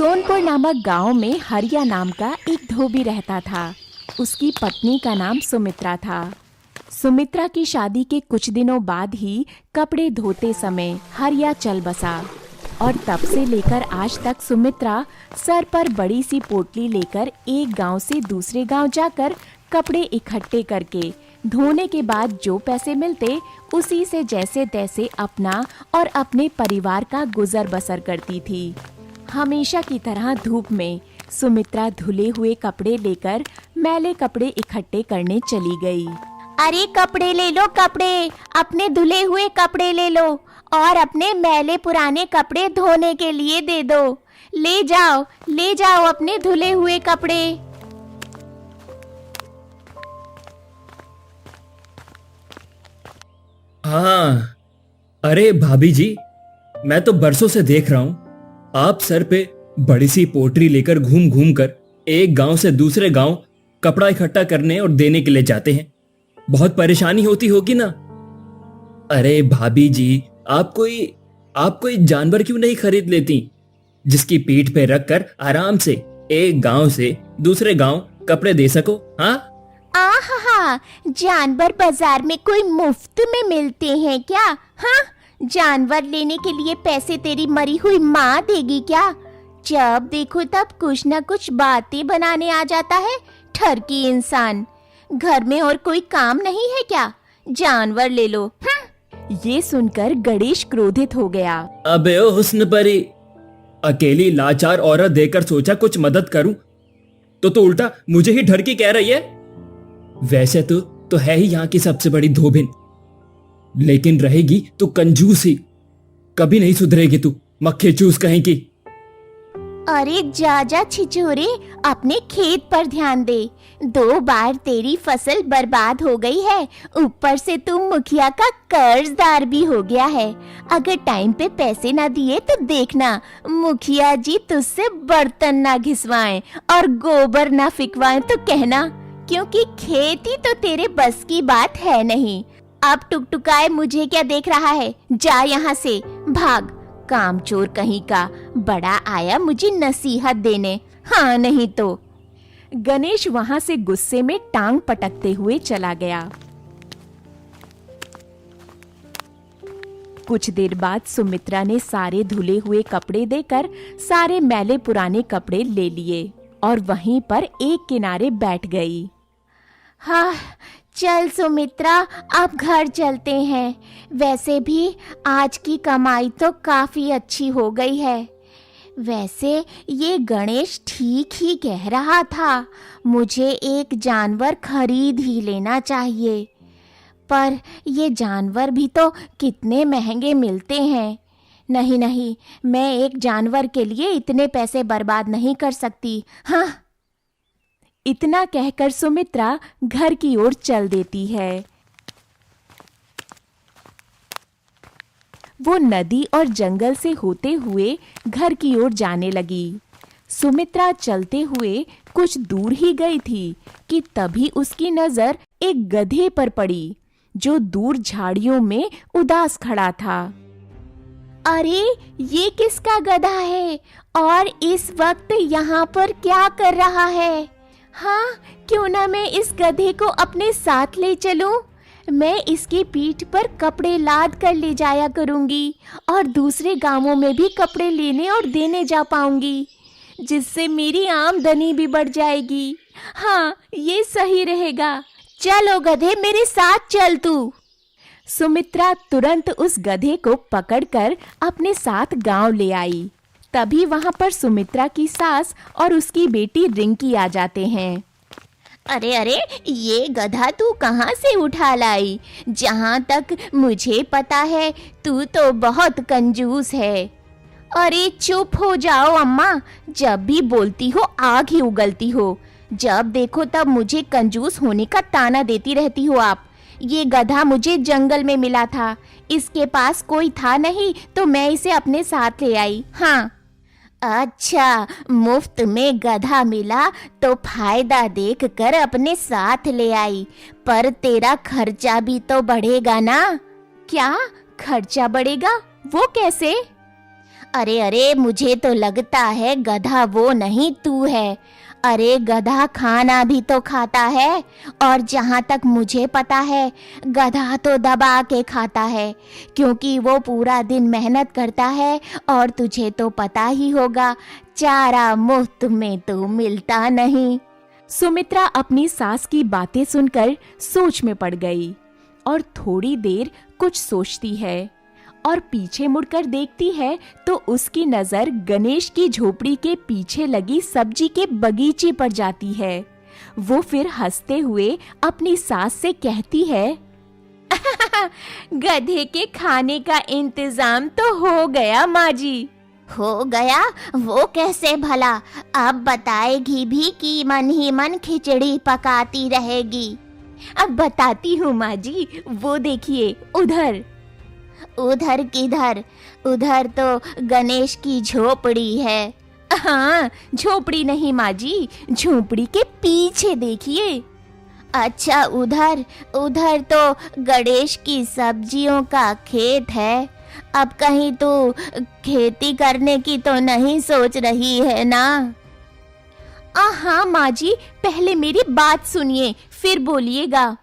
सोनपुर नामक गांव में हरिया नाम का एक धोबी रहता था। उसकी पत्नी का नाम सुमित्रा था। सुमित्रा की शादी के कुछ दिनों बाद ही कपड़े धोते समय हरिया चल बसा और तब से लेकर आज तक सुमित्रा सर पर बड़ी सी पोटली लेकर एक गांव से दूसरे गांव जाकर कपड़े इकट्ठे करके धोने के बाद जो पैसे मिलते उसी से जैसे तैसे अपना और अपने परिवार का गुजर बसर करती थी। हमेशा की तरह धूप में सुमित्रा धुले हुए कपड़े लेकर मैले कपड़े इकट्ठे करने चली गई। अरे कपड़े ले लो, कपड़े, अपने धुले हुए कपड़े ले लो और अपने मैले पुराने कपड़े धोने के लिए दे दो। ले जाओ अपने धुले हुए कपड़े। हाँ, अरे भाभी जी, मैं तो बरसों से देख रहा हूँ आप सर पे बड़ी सी पोटली लेकर घूम घूम कर एक गांव से दूसरे गांव कपड़ा इकट्ठा करने और देने के लिए जाते हैं। बहुत परेशानी होती होगी ना। अरे भाभी जी, आप कोई जानवर क्यों नहीं खरीद लेती जिसकी पीठ पे रखकर आराम से एक गांव से दूसरे गांव कपड़े दे सको। हाँ, आहा, जानवर बाजार में कोई मुफ्त में मिलते हैं क्या? हाँ, जानवर लेने के लिए पैसे तेरी मरी हुई माँ देगी क्या? जब देखो तब कुछ न कुछ बातें बनाने आ जाता है ठरकी इंसान। घर में और कोई काम नहीं है क्या? जानवर ले लो। ये सुनकर गणेश क्रोधित हो गया। अबे ओ हुस्न परी, अकेली लाचार औरत देकर सोचा कुछ मदद करूं तो उल्टा मुझे ही ठरकी कह रही है। वैसे तो है ही यहाँ की सबसे बड़ी धोबिन, लेकिन रहेगी तू कंजूस ही। कभी नहीं सुधरेगी तू, मक्खी चूस कहीं की। अरे जा छिछोरे, अपने खेत पर ध्यान दे। 2 बार तेरी फसल बर्बाद हो गई है, ऊपर से तू मुखिया का कर्जदार भी हो गया है। अगर टाइम पे पैसे ना दिए तो देखना मुखिया जी तुझसे बर्तन ना घिसवाएं और गोबर ना फिकवाएं तो कहना, क्योंकि खेती तो तेरे बस की बात है नहीं। अब टुकटुकाए मुझे क्या देख रहा है? जा यहाँ से, भाग। कामचोर कहीं का, बड़ा आया मुझे नसीहत देने। हाँ नहीं तो। गणेश वहां से गुस्से में टांग पटकते हुए चला गया। कुछ देर बाद सुमित्रा ने सारे धुले हुए कपड़े देकर सारे मैले पुराने कपड़े ले लिए और वहीं पर एक किनारे बैठ गई। हाँ, चल सुमित्रा, अब घर चलते हैं। वैसे भी आज की कमाई तो काफी अच्छी हो गई है। वैसे ये गणेश ठीक ही कह रहा था, मुझे एक जानवर खरीद ही लेना चाहिए। पर ये जानवर भी तो कितने महंगे मिलते हैं। नहीं, मैं एक जानवर के लिए इतने पैसे बर्बाद नहीं कर सकती। हाँ, इतना कहकर सुमित्रा घर की ओर चल देती है। वो नदी और जंगल से होते हुए घर की ओर जाने लगी। सुमित्रा चलते हुए कुछ दूर ही गई थी कि तभी उसकी नजर एक गधे पर पड़ी जो दूर झाड़ियों में उदास खड़ा था। अरे ये किसका गधा है और इस वक्त यहाँ पर क्या कर रहा है? हाँ, क्यों ना मैं इस गधे को अपने साथ ले चलूं? मैं इसकी पीठ पर कपड़े लाद कर ले जाया करूंगी और दूसरे गांवों में भी कपड़े लेने और देने जा पाऊंगी, जिससे मेरी आमदनी भी बढ़ जाएगी। हाँ, ये सही रहेगा। चलो गधे, मेरे साथ चल तू। सुमित्रा तुरंत उस गधे को पकड़कर अपने साथ गांव ले आई। तभी वहां पर सुमित्रा की सास और उसकी बेटी रिंकी आ जाते हैं। अरे, ये गधा तू कहाँ से उठा लाई? जहाँ तक मुझे पता है तू तो बहुत कंजूस है। अरे चुप हो जाओ अम्मा, जब भी बोलती हो आग ही उगलती हो। जब देखो तब मुझे कंजूस होने का ताना देती रहती हो आप। ये गधा मुझे जंगल में मिला था, इसके पास कोई था नहीं तो मैं इसे अपने साथ ले आई। हाँ, अच्छा, मुफ्त में गधा मिला तो फायदा देखकर अपने साथ ले आई, पर तेरा खर्चा भी तो बढ़ेगा ना। क्या खर्चा बढ़ेगा? वो कैसे? अरे अरे, मुझे तो लगता है गधा वो नहीं तू है। अरे गधा खाना भी तो खाता है, और जहाँ तक मुझे पता है गधा तो दबा के खाता है, क्योंकि वो पूरा दिन मेहनत करता है और तुझे तो पता ही होगा चारा मुफ्त में तो मिलता नहीं। सुमित्रा अपनी सास की बातें सुनकर सोच में पड़ गई और थोड़ी देर कुछ सोचती है और पीछे मुड़कर देखती है तो उसकी नजर गणेश की झोपड़ी के पीछे लगी सब्जी के बगीचे पर जाती है। वो फिर हंसते हुए अपनी सास से कहती है, गधे के खाने का इंतजाम तो हो गया माँ जी। हो गया? वो कैसे भला? अब बताएगी भी कि मन ही मन खिचड़ी पकाती रहेगी। अब बताती हूँ माँ जी, वो देखिए उधर। उधर किधर? उधर तो गणेश की झोपड़ी है। हाँ, झोपड़ी नहीं माँ जी, झोपड़ी के पीछे देखिए। अच्छा, उधर उधर तो गणेश की सब्जियों का खेत है। अब कहीं तू खेती करने की तो नहीं सोच रही है ना? हाँ माँ जी, पहले मेरी बात सुनिए फिर बोलिएगा।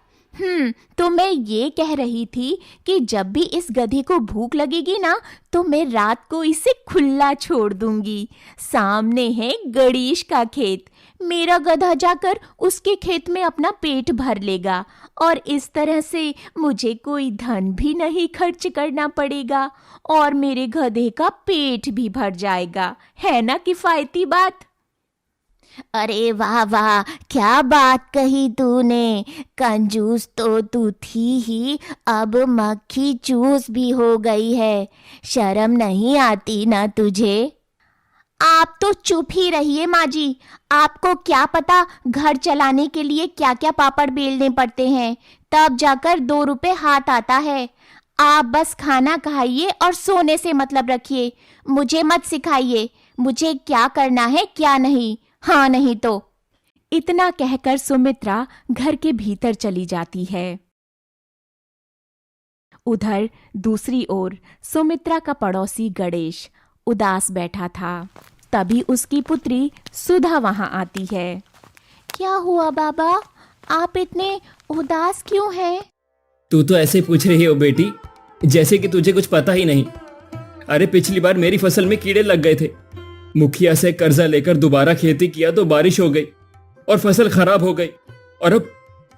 तो मैं ये कह रही थी कि जब भी इस गधे को भूख लगेगी ना तो मैं रात को इसे खुला छोड़ दूंगी। सामने है गणेश का खेत, मेरा गधा जाकर उसके खेत में अपना पेट भर लेगा और इस तरह से मुझे कोई धन भी नहीं खर्च करना पड़ेगा और मेरे गधे का पेट भी भर जाएगा। है ना किफायती बात? अरे वाह वाह, क्या बात कही तूने। कंजूस तो तू थी ही, अब मक्खी चूस भी हो गई है। शर्म नहीं आती ना तुझे? आप तो चुप ही रहिए माँ जी। आपको क्या पता घर चलाने के लिए क्या क्या पापड़ बेलने पड़ते हैं, तब जाकर 2 रुपए हाथ आता है। आप बस खाना खाइए और सोने से मतलब रखिए। मुझे मत सिखाइए मुझे क्या करना है क्या नहीं। हाँ नहीं तो। इतना कहकर सुमित्रा घर के भीतर चली जाती है। उधर दूसरी ओर सुमित्रा का पड़ोसी गणेश उदास बैठा था। तभी उसकी पुत्री सुधा वहां आती है। क्या हुआ बाबा, आप इतने उदास क्यों हैं? तू तो ऐसे पूछ रही हो बेटी जैसे कि तुझे कुछ पता ही नहीं। अरे पिछली बार मेरी फसल में कीड़े लग गए थे। मुखिया से कर्जा लेकर दोबारा खेती किया तो बारिश हो गई और फसल खराब हो गई, और अब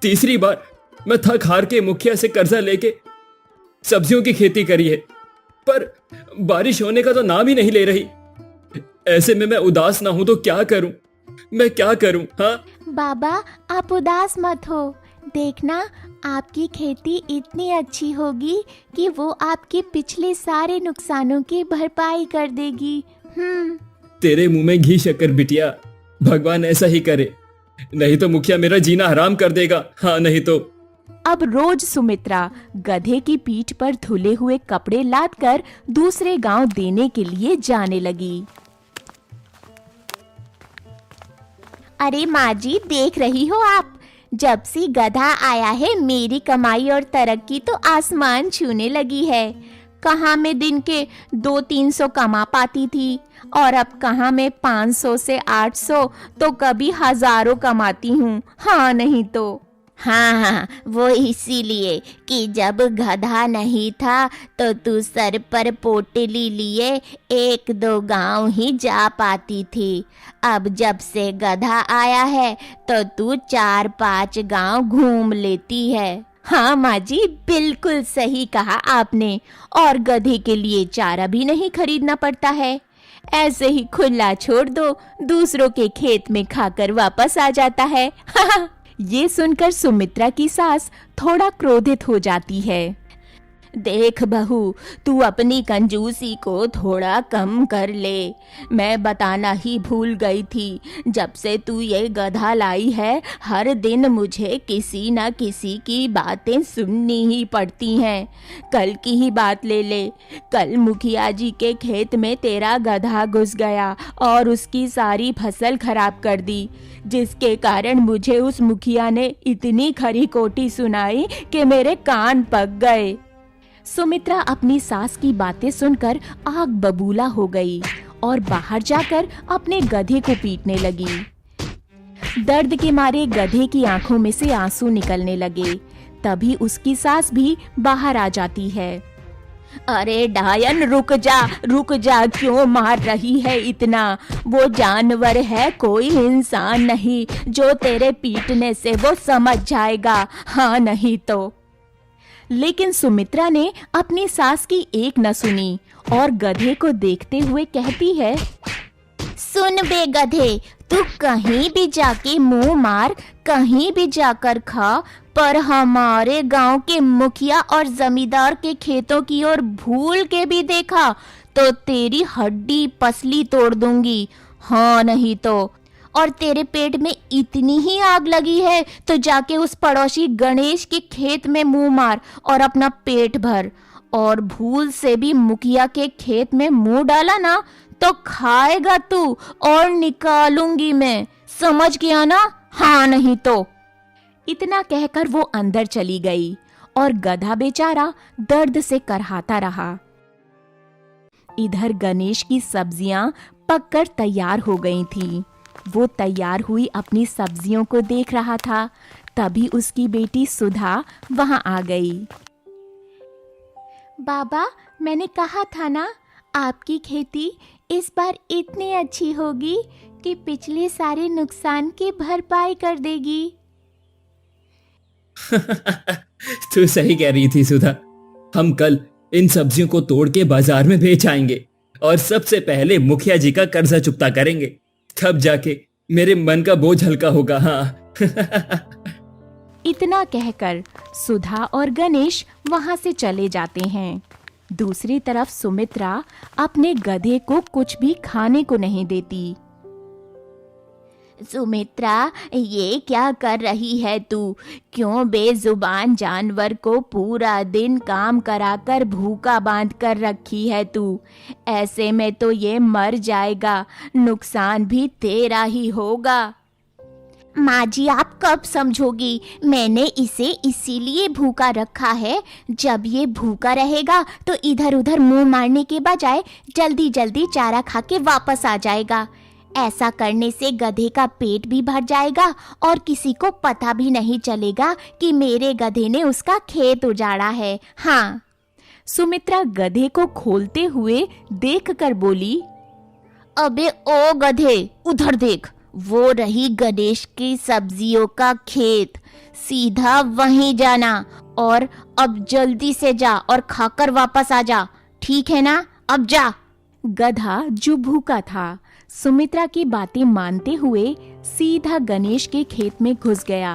तीसरी बार मैं थक हार के मुखिया से कर्जा लेके सब्जियों की खेती करी है, पर बारिश होने का तो नाम ही नहीं ले रही। ऐसे में मैं उदास ना हूं तो क्या करूं? मैं क्या करूं? हाँ बाबा, आप उदास मत हो। देखना, आपकी खेती इतनी अच्छी होगी कि वो आपके पिछले सारे नुकसानों की भरपाई कर देगी। तेरे मुंह में घी शक्कर बिटिया, भगवान ऐसा ही करे, नहीं तो मुखिया मेरा जीना हराम कर देगा। हाँ नहीं तो। अब रोज सुमित्रा गधे की पीठ पर धुले हुए कपड़े लादकर दूसरे गांव देने के लिए जाने लगी। अरे माँ जी, देख रही हो आप, जब से गधा आया है मेरी कमाई और तरक्की तो आसमान छूने लगी है। कहाँ मैं दिन के 200-300 कमा पाती थी और अब कहाँ मैं 500 से 800 तो कभी हजारों कमाती हूँ। हाँ नहीं तो। हाँ, वो इसीलिए कि जब गधा नहीं था तो तू सर पर पोटली लिए 1-2 गांव ही जा पाती थी। अब जब से गधा आया है तो तू 4-5 गांव घूम लेती है। हाँ माँ जी, बिल्कुल सही कहा आपने। और गधे के लिए चारा भी नहीं खरीदना पड़ता है, ऐसे ही खुला छोड़ दो, दूसरों के खेत में खाकर वापस आ जाता है। ये सुनकर सुमित्रा की सास थोड़ा क्रोधित हो जाती है। देख बहू, तू अपनी कंजूसी को थोड़ा कम कर ले। मैं बताना ही भूल गई थी, जब से तू ये गधा लाई है हर दिन मुझे किसी न किसी की बातें सुननी ही पड़ती हैं। कल की ही बात ले ले, कल मुखिया जी के खेत में तेरा गधा घुस गया और उसकी सारी फसल खराब कर दी, जिसके कारण मुझे उस मुखिया ने इतनी खरी खोटी सुनाई कि मेरे कान पक गए। सुमित्रा अपनी सास की बातें सुनकर आग बबूला हो गई और बाहर जाकर अपने गधे को पीटने लगी। दर्द के मारे गधे की आंखों में से आंसू निकलने लगे। तभी उसकी सास भी बाहर आ जाती है। अरे डायन रुक जा, क्यों मार रही है इतना? वो जानवर है, कोई इंसान नहीं जो तेरे पीटने से वो समझ जाएगा, हाँ नहीं तो। लेकिन सुमित्रा ने अपनी सास की एक न सुनी और गधे को देखते हुए कहती है, सुन बे गधे, तू कहीं भी जाके मुंह मार, कहीं भी जाकर खा, पर हमारे गांव के मुखिया और जमींदार के खेतों की ओर भूल के भी देखा तो तेरी हड्डी पसली तोड़ दूंगी, हाँ नहीं तो। और तेरे पेट में इतनी ही आग लगी है तो जाके उस पड़ोसी गणेश के खेत में मुंह मार और अपना पेट भर। और भूल से भी मुखिया के खेत में मुंह डाला ना तो खाएगा तू और निकालूंगी मैं, समझ गया ना, हाँ नहीं तो। इतना कहकर वो अंदर चली गई और गधा बेचारा दर्द से करहाता रहा। इधर गणेश की सब्जियां पककर तैयार हो गई थीं। वो तैयार हुई अपनी सब्जियों को देख रहा था। तभी उसकी बेटी सुधा वहां आ गई। बाबा, मैंने कहा था ना आपकी खेती इस बार इतनी अच्छी होगी कि पिछले सारे नुकसान की भरपाई कर देगी। तू सही कह रही थी सुधा। हम कल इन सब्जियों को तोड़ के बाजार में बेच आएंगे और सबसे पहले मुखिया जी का कर्जा चुकता करेंगे, तब जाके मेरे मन का बोझ हल्का होगा। हाँ। इतना कहकर सुधा और गणेश वहां से चले जाते हैं। दूसरी तरफ सुमित्रा अपने गधे को कुछ भी खाने को नहीं देती। सुमित्रा, ये क्या कर रही है तू? क्यों बेजुबान जानवर को पूरा दिन काम कराकर भूखा बांध कर रखी है तू? ऐसे में तो ये मर जाएगा, नुकसान भी तेरा ही होगा। माँ जी, आप कब समझोगी? मैंने इसे इसीलिए भूखा रखा है, जब ये भूखा रहेगा तो इधर उधर मुंह मारने के बजाय जल्दी जल्दी चारा खा के वापस आ जाएगा। ऐसा करने से गधे का पेट भी भर जाएगा और किसी को पता भी नहीं चलेगा कि मेरे गधे ने उसका खेत उजाड़ा है। हाँ। सुमित्रा गधे को खोलते हुए देखकर बोली, अबे ओ गधे, उधर देख, वो रही गणेश की सब्जियों का खेत, सीधा वहीं जाना और अब जल्दी से जा और खाकर वापस आ जा, ठीक है ना? अब जा। गधा जो भूखा था सुमित्रा की बातें मानते हुए सीधा गणेश के खेत में घुस गया।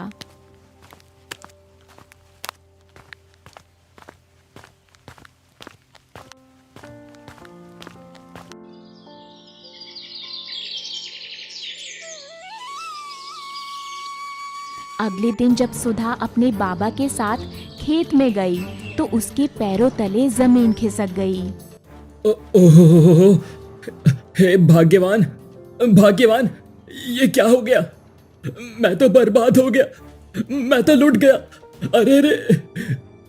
अगले दिन जब सुधा अपने बाबा के साथ खेत में गई तो उसके पैरों तले जमीन खिसक गई। ओह, हे भाग्यवान, भाग्यवान, ये क्या हो गया? मैं तो बर्बाद हो गया, मैं तो लुट गया। अरे रे,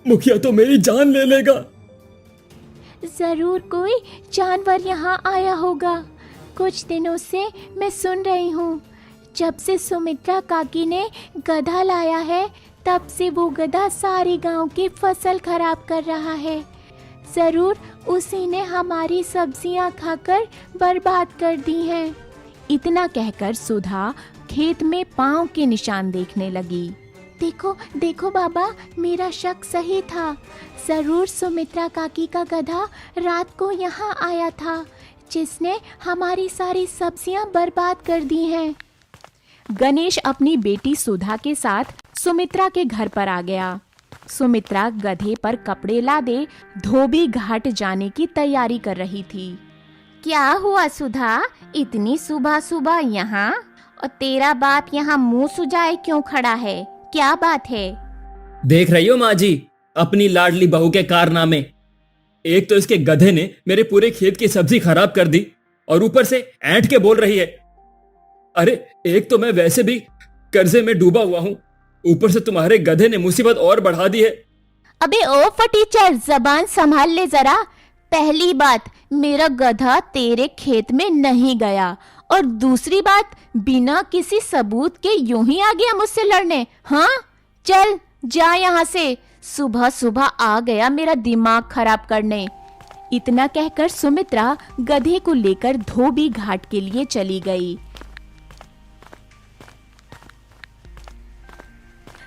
मुखिया तो मेरी जान ले लेगा। जरूर कोई जानवर यहाँ आया होगा। कुछ दिनों से मैं सुन रही हूँ, जब से सुमित्रा काकी ने गधा लाया है तब से वो गधा सारी गांव की फसल खराब कर रहा है। जरूर उसी ने हमारी सब्जियां खाकर बर्बाद कर दी हैं। इतना कहकर सुधा खेत में पांव के निशान देखने लगी। देखो देखो बाबा, मेरा शक सही था। जरूर सुमित्रा काकी का गधा रात को यहाँ आया था, जिसने हमारी सारी सब्जियां बर्बाद कर दी हैं। गणेश अपनी बेटी सुधा के साथ सुमित्रा के घर पर आ गया। सुमित्रा गधे पर कपड़े लादे धोबी घाट जाने की तैयारी कर रही थी। क्या हुआ सुधा, इतनी सुबह सुबह यहाँ? और तेरा बाप यहाँ मुंह सुजाए क्यों खड़ा है? क्या बात है? देख रही हो माँ जी अपनी लाडली बहू के कारनामे। एक तो इसके गधे ने मेरे पूरे खेत की सब्जी खराब कर दी और ऊपर से ऐंठ के बोल रही है। अरे एक तो मैं वैसे भी कर्जे में डूबा हुआ हूँ, ऊपर से तुम्हारे गधे ने मुसीबत और बढ़ा दी है। अबे ओ फटीचर, जबान संभाल ले जरा। पहली बात, मेरा गधा तेरे खेत में नहीं गया, और दूसरी बात, बिना किसी सबूत के यूं ही आ गया मुझसे लड़ने। हाँ, चल जा यहाँ से। सुबह सुबह आ गया मेरा दिमाग खराब करने। इतना कहकर सुमित्रा गधे को लेकर धोबी घाट के लिए चली गई।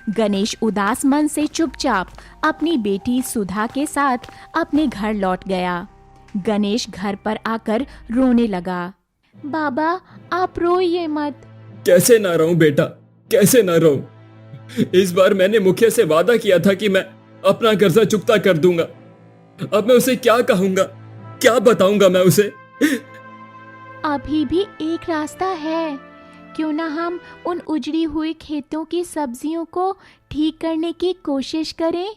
गणेश उदास मन से चुपचाप अपनी बेटी सुधा के साथ अपने घर लौट गया। गणेश घर पर आकर रोने लगा। बाबा, आप रोइए मत। कैसे ना रहूं बेटा, कैसे ना रहूं। इस बार मैंने मुखिया से वादा किया था कि मैं अपना कर्जा चुकता कर दूंगा। अब मैं उसे क्या कहूंगा, क्या बताऊंगा मैं उसे? अभी भी एक रास्ता है। क्यों ना हम उन उजड़ी हुई खेतों की सब्जियों को ठीक करने की कोशिश करें,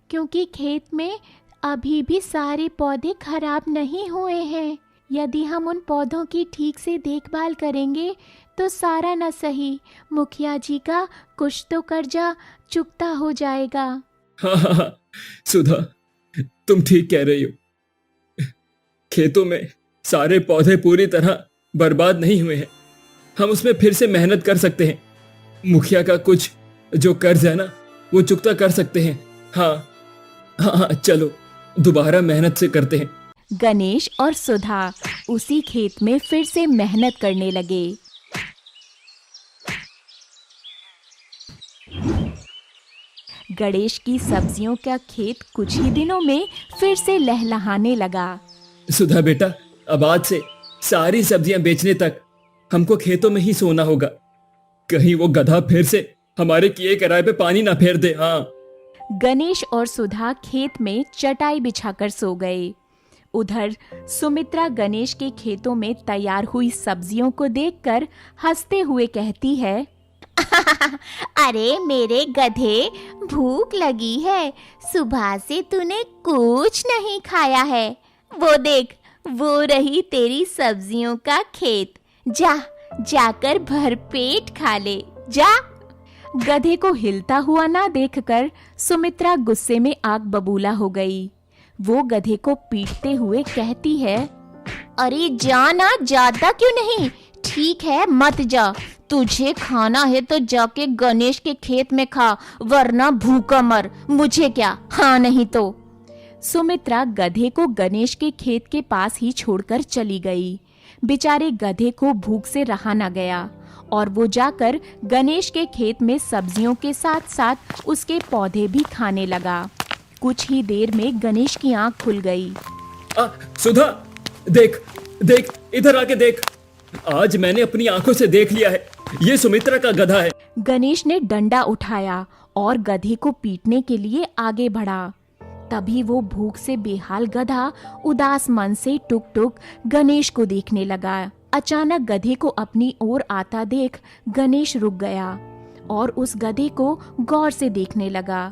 क्योंकि खेत में अभी भी सारे पौधे खराब नहीं हुए हैं। यदि हम उन पौधों की ठीक से देखभाल करेंगे तो सारा न सही, मुखिया जी का कुछ तो कर्जा चुकता हो जाएगा। हाँ, सुधा, तुम ठीक कह रही हो। खेतों में सारे पौधे पूरी तरह बर्बाद नहीं हुए हैं। हम उसमें फिर से मेहनत कर सकते हैं। मुखिया का कुछ जो कर्ज है ना, वो चुकता कर सकते हैं। हाँ हाँ हाँ, चलो दोबारा मेहनत से करते हैं। गणेश और सुधा उसी खेत में फिर से मेहनत करने लगे। गणेश की सब्जियों का खेत कुछ ही दिनों में फिर से लहलहाने लगा। सुधा बेटा, अब आज से सारी सब्जियां बेचने तक हमको खेतों में ही सोना होगा। कहीं वो गधा फिर से हमारे किए कराए पे पानी ना फेर दे। हाँ। गणेश और सुधा खेत में चटाई बिछाकर सो गए। उधर सुमित्रा गणेश के खेतों में तैयार हुई सब्जियों को देखकर हंसते हुए कहती है, अरे मेरे गधे, भूख लगी है। सुबह से तूने कुछ नहीं खाया है। वो देख, वो रही तेरी सब्जियों का खेत। जा, जाकर भरपेट खा ले, जा। गधे को हिलता हुआ ना देखकर सुमित्रा गुस्से में आग बबूला हो गई। वो गधे को पीटते हुए कहती है, अरे जा ना, जाता क्यों नहीं? ठीक है, मत जा। तुझे खाना है तो जाके गणेश के खेत में खा, वरना भूखा मर। मुझे क्या, हाँ नहीं तो। सुमित्रा गधे को गणेश के खेत के पास ही छोड़कर चली गई। बेचारे गधे को भूख से रहा न गया और वो जाकर गणेश के खेत में सब्जियों के साथ साथ उसके पौधे भी खाने लगा। कुछ ही देर में गणेश की आंख खुल गई। सुधा, देख देख, इधर आके देख। आज मैंने अपनी आंखों से देख लिया है, ये सुमित्रा का गधा है। गणेश ने डंडा उठाया और गधे को पीटने के लिए आगे बढ़ा। तभी वो भूख से बेहाल गधा उदास मन से टुक टुक गणेश को देखने लगा। अचानक गधे को अपनी ओर आता देख गणेश रुक गया और उस गधे को गौर से देखने लगा।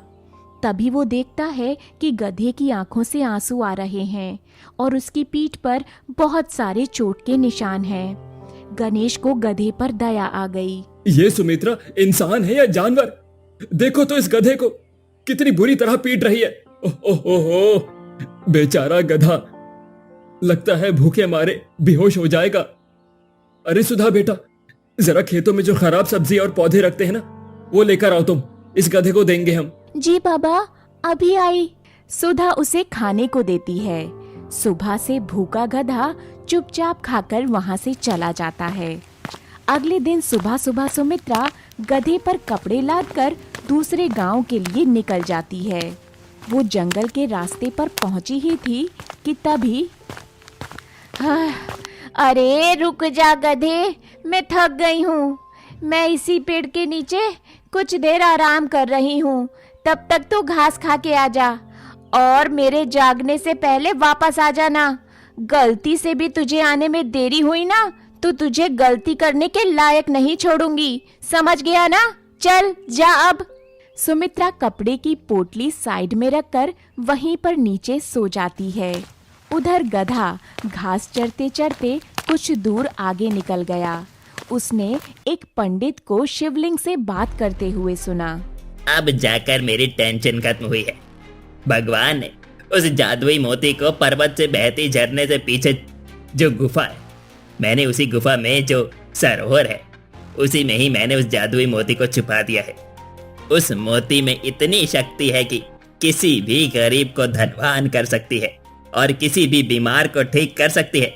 तभी वो देखता है कि गधे की आंखों से आंसू आ रहे हैं और उसकी पीठ पर बहुत सारे चोट के निशान हैं। गणेश को गधे पर दया आ गई। ये सुमित्रा इंसान है या जानवर? देखो तो इस गधे को कितनी बुरी तरह पीट रही है। ओहो, बेचारा गधा, लगता है भूखे मारे बेहोश हो जाएगा। अरे सुधा बेटा, जरा खेतों में जो खराब सब्जी और पौधे रखते हैं ना, वो लेकर आओ तुम, इस गधे को देंगे हम। जी बाबा, अभी आई। सुधा उसे खाने को देती है। सुबह से भूखा गधा चुपचाप खाकर वहां से चला जाता है। अगले दिन सुबह सुबह सुमित्रा गधे पर कपड़े लादकर दूसरे गांव के लिए निकल जाती है। वो जंगल के रास्ते पर पहुंची ही थी कि तभी, अरे रुक जा गधे, मैं थक गई हूँ। मैं इसी पेड़ के नीचे कुछ देर आराम कर रही हूँ। तब तक तो घास खा के आ जा और मेरे जागने से पहले वापस आ जाना। गलती से भी तुझे आने में देरी हुई ना तो तुझे गलती करने के लायक नहीं छोड़ूंगी, समझ गया ना? चल जा अब। सुमित्रा कपड़े की पोटली साइड में रखकर वहीं पर नीचे सो जाती है। उधर गधा घास चरते चरते कुछ दूर आगे निकल गया। उसने एक पंडित को शिवलिंग से बात करते हुए सुना। अब जाकर मेरी टेंशन खत्म हुई है। भगवान ने उस जादुई मोती को पर्वत से बहती झरने से पीछे जो गुफा है, मैंने उसी गुफा में जो सरोवर है, उसी में ही मैंने उस जादुई मोती को छुपा दिया है। उस मोती में इतनी शक्ति है कि किसी भी गरीब को धनवान कर सकती है और किसी भी बीमार को ठीक कर सकती है,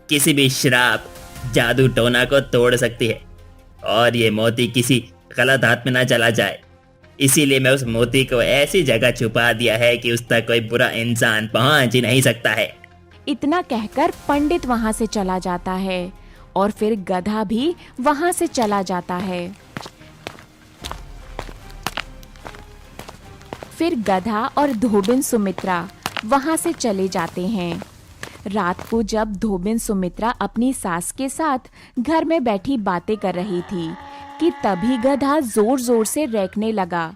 किसी भी श्राप जादू टोना को तोड़ सकती है, और ये मोती किसी गलत हाथ में ना चला जाए। इसीलिए मैं उस मोती को ऐसी जगह छुपा दिया है कि उस तक कोई बुरा इंसान पहुंच ही नहीं सकता है। इतना कहकर पंडित वहां से चला जाता है और फिर गधा भी वहां से चला जाता है। फिर गधा और धोबिन सुमित्रा वहां से चले जाते हैं। रात को जब धोबिन सुमित्रा अपनी सास के साथ घर में बैठी बातें कर रही थी कि तभी गधा जोर जोर से रेंकने लगा।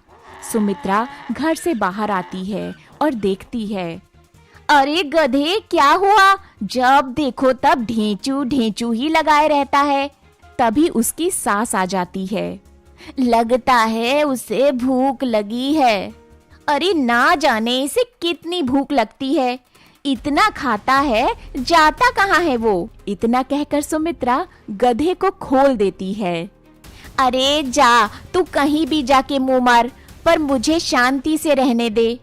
सुमित्रा घर से बाहर आती है और देखती है। अरे गधे, क्या हुआ? जब देखो तब ढेंचू ढेंचू ही लगाए रहता है। तभी उसकी सास आ जाती है। लगता है उसे भूख लगी है। अरे ना जाने इसे कितनी भूख लगती है, इतना खाता है, जाता कहाँ है वो? इतना कहकर सुमित्रा गधे को खोल देती है। अरे जा, तू कहीं भी जाके मुंह मार, पर मुझे शांति से रहने दे।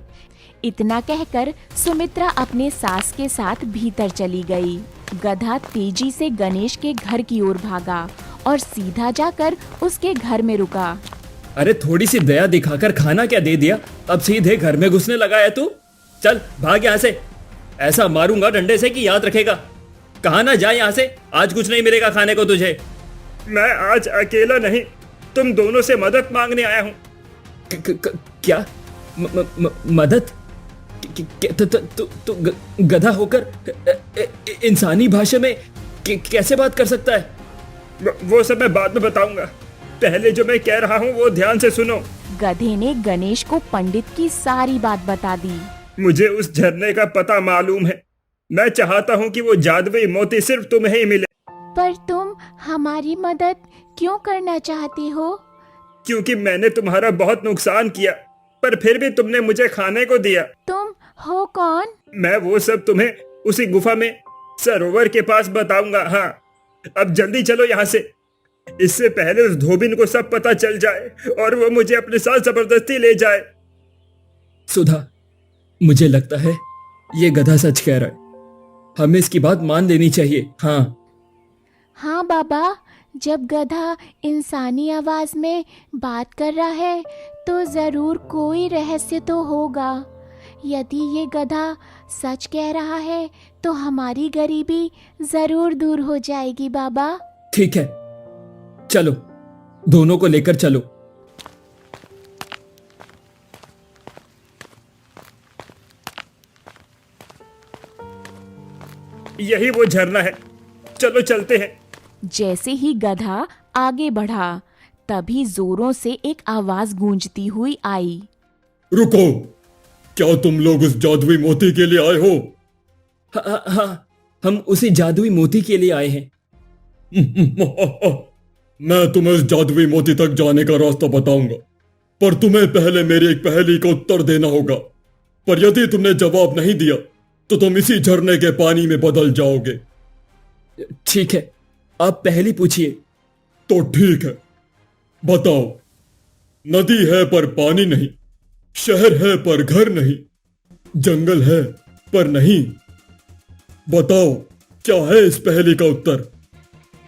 इतना कहकर सुमित्रा अपने सास के साथ भीतर चली गई। गधा तेजी से गणेश के घर की ओर भागा और सीधा जाकर उसके घर में रुका। अरे थोड़ी सी दया दिखाकर खाना क्या दे दिया, अब सीधे घर में घुसने लगा है तू। चल भाग यहाँ से, ऐसा मारूंगा डंडे से कि याद रखेगा। कहा ना जाए यहाँ से, आज कुछ नहीं मिलेगा खाने को तुझे। मैं आज अकेला नहीं, तुम दोनों से मदद मांगने आया हूँ। क्या मदद? तू गधा होकर इंसानी भाषा में कैसे बात कर सकता है? वो सब मैं बाद में बताऊंगा, पहले जो मैं कह रहा हूँ वो ध्यान से सुनो। गधे ने गणेश को पंडित की सारी बात बता दी। मुझे उस झरने का पता मालूम है। मैं चाहता हूँ कि वो जादुई मोती सिर्फ तुम्हें ही मिले। पर तुम हमारी मदद क्यों करना चाहती हो? क्योंकि मैंने तुम्हारा बहुत नुकसान किया, पर फिर भी तुमने मुझे खाने को दिया। तुम हो कौन? मैं वो सब तुम्हें उसी गुफा में सरोवर के पास बताऊंगा। हाँ, अब जल्दी चलो यहाँ से, इससे पहले उस धोबिन को सब पता चल जाए और वो मुझे अपने साथ जबरदस्ती ले जाए। सुधा, मुझे लगता है ये गधा सच कह रहा है, हमें इसकी बात मान लेनी चाहिए। हाँ बाबा, जब गधा इंसानी आवाज में बात कर रहा है तो जरूर कोई रहस्य तो होगा। यदि ये गधा सच कह रहा है तो हमारी गरीबी जरूर दूर हो जाएगी बाबा। ठीक है, चलो दोनों को लेकर चलो। यही वो झरना है, चलो चलते हैं। जैसे ही गधा आगे बढ़ा तभी जोरों से एक आवाज गूंजती हुई आई। रुको, क्या तुम लोग उस जादुई मोती के लिए आए हो? हाँ, हम उसी जादुई मोती के लिए आए हैं। मैं तुम्हें उस जादुई मोती तक जाने का रास्ता बताऊंगा, पर तुम्हें पहले मेरी एक पहेली का उत्तर देना होगा। पर यदि तुमने जवाब नहीं दिया तो तुम इसी झरने के पानी में बदल जाओगे। ठीक है, आप पहली पूछिए। तो ठीक है, बताओ। नदी है पर पानी नहीं, शहर है पर घर नहीं, जंगल है पर नहीं। बताओ क्या है इस पहेली का उत्तर?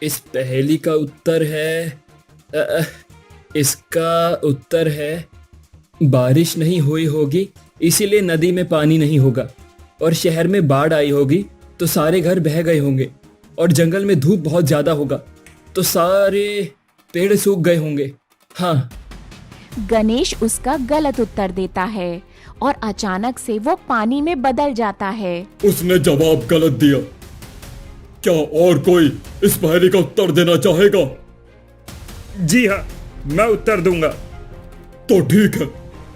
इस पहेली का उत्तर है इसका उत्तर है बारिश नहीं हुई होगी इसीलिए नदी में पानी नहीं होगा, और शहर में बाढ़ आई होगी तो सारे घर बह गए होंगे, और जंगल में धूप बहुत ज्यादा होगा तो सारे पेड़ सूख गए होंगे। हाँ। गणेश उसका गलत उत्तर देता है और अचानक से वो पानी में बदल जाता है। उसने जवाब गलत दिया। क्या और कोई इस पहेली का उत्तर देना चाहेगा? जी हाँ, मैं उत्तर दूंगा। तो ठीक है,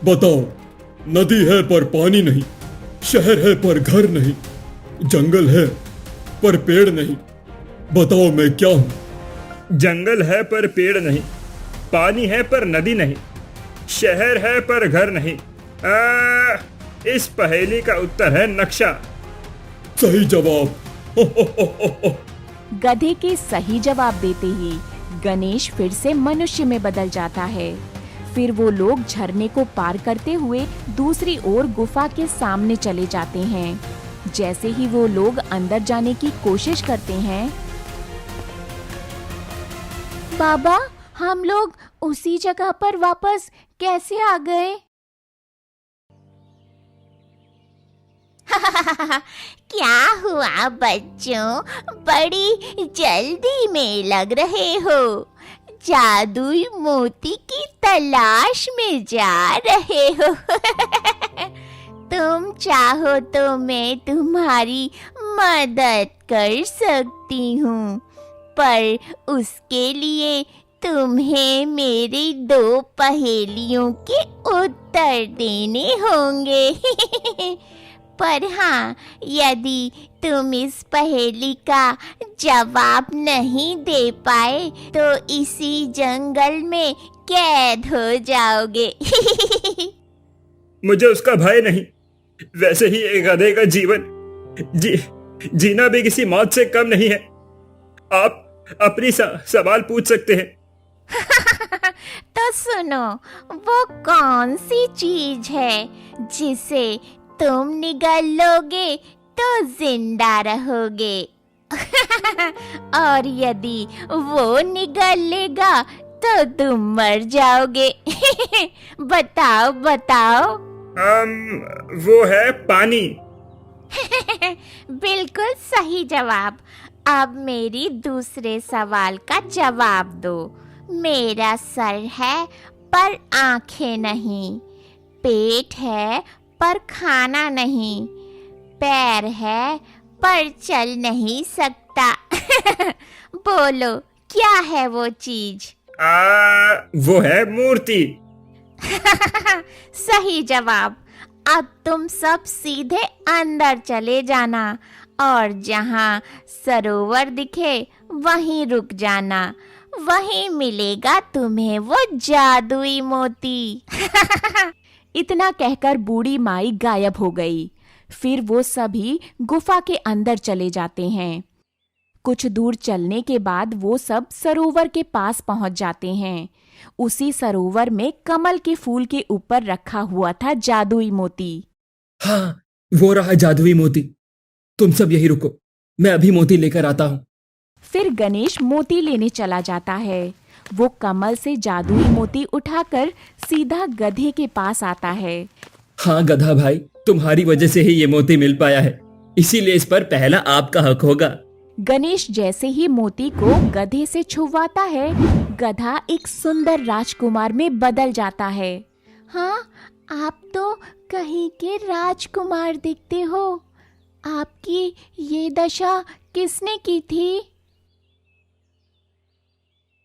बताओ। नदी है पर पानी नहीं, शहर है पर घर नहीं, जंगल है पर पेड़ नहीं। बताओ मैं क्या हूं? जंगल है पर पेड़ नहीं, पानी है पर नदी नहीं, शहर है पर घर नहीं। इस पहेली का उत्तर है नक्शा। सही जवाब। गधे के सही जवाब देते ही गणेश फिर से मनुष्य में बदल जाता है। फिर वो लोग झरने को पार करते हुए दूसरी ओर गुफा के सामने चले जाते हैं। जैसे ही वो लोग अंदर जाने की कोशिश करते हैं, बाबा, हम लोग उसी जगह पर वापस कैसे आ गए? क्या हुआ बच्चों, बड़ी जल्दी में लग रहे हो? जादुई मोती की तलाश में जा रहे हो? तुम चाहो तो मैं तुम्हारी मदद कर सकती हूँ, पर उसके लिए तुम्हें मेरी 2 पहेलियों के उत्तर देने होंगे। पर हाँ, यदि तुम इस पहेली का जवाब नहीं दे पाए तो इसी जंगल में कैद हो जाओगे। मुझे उसका भय नहीं। वैसे ही एक गधे का जीवन जीना भी किसी मौत से कम नहीं है। आप अपनी सवाल पूछ सकते हैं। तो सुनो, वो कौन सी चीज है जिसे तुम निगल लोगे तो जिंदा रहोगे? और यदि वो निगल लेगा तो तुम मर जाओगे। बताओ बताओ। वो है पानी। बिल्कुल सही जवाब। अब मेरी दूसरे सवाल का जवाब दो। मेरा सर है पर आंखें नहीं, पेट है पर खाना नहीं, पैर है पर चल नहीं सकता। बोलो, क्या है वो चीज? वो है मूर्ति। सही जवाब। अब तुम सब सीधे अंदर चले जाना और जहाँ सरोवर दिखे वहीं रुक जाना। वहीं मिलेगा तुम्हें वो जादुई मोती। इतना कहकर बूढ़ी माई गायब हो गई। फिर वो सभी गुफा के अंदर चले जाते हैं। कुछ दूर चलने के बाद वो सब सरोवर के पास पहुंच जाते हैं। उसी सरोवर में कमल के फूल के ऊपर रखा हुआ था जादुई मोती। हाँ, वो रहा जादुई मोती। तुम सब यही रुको, मैं अभी मोती लेकर आता हूँ। फिर गणेश मोती लेने चला जाता है। वो कमल से जादुई मोती उठाकर सीधा गधे के पास आता है। हाँ गधा भाई, तुम्हारी वजह से ही ये मोती मिल पाया है, इसीलिए इस पर पहला आपका हक होगा। गणेश जैसे ही मोती को गधे से छुवाता है, गधा एक सुंदर राजकुमार में बदल जाता है। हाँ, आप तो कहीं के राजकुमार दिखते हो। आपकी ये दशा किसने की थी?